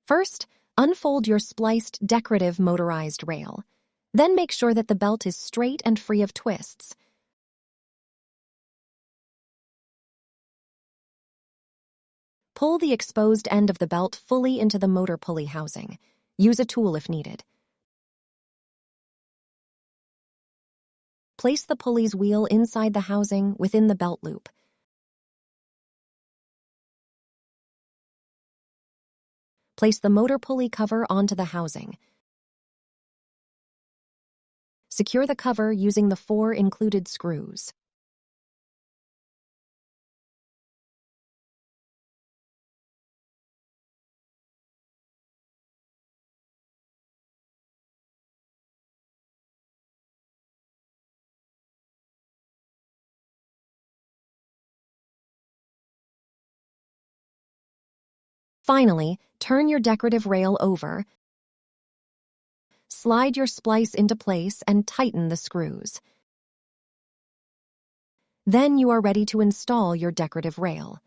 First, unfold your spliced decorative motorized rail. Then make sure that the belt is straight and free of twists. Pull the exposed end of the belt fully into the motor pulley housing. Use a tool if needed. Place the pulley's wheel inside the housing within the belt loop. Place the motor pulley cover onto the housing. Secure the cover using the 4 included screws. Finally, turn your decorative rail over, slide your splice into place, and tighten the screws. Then you are ready to install your decorative rail.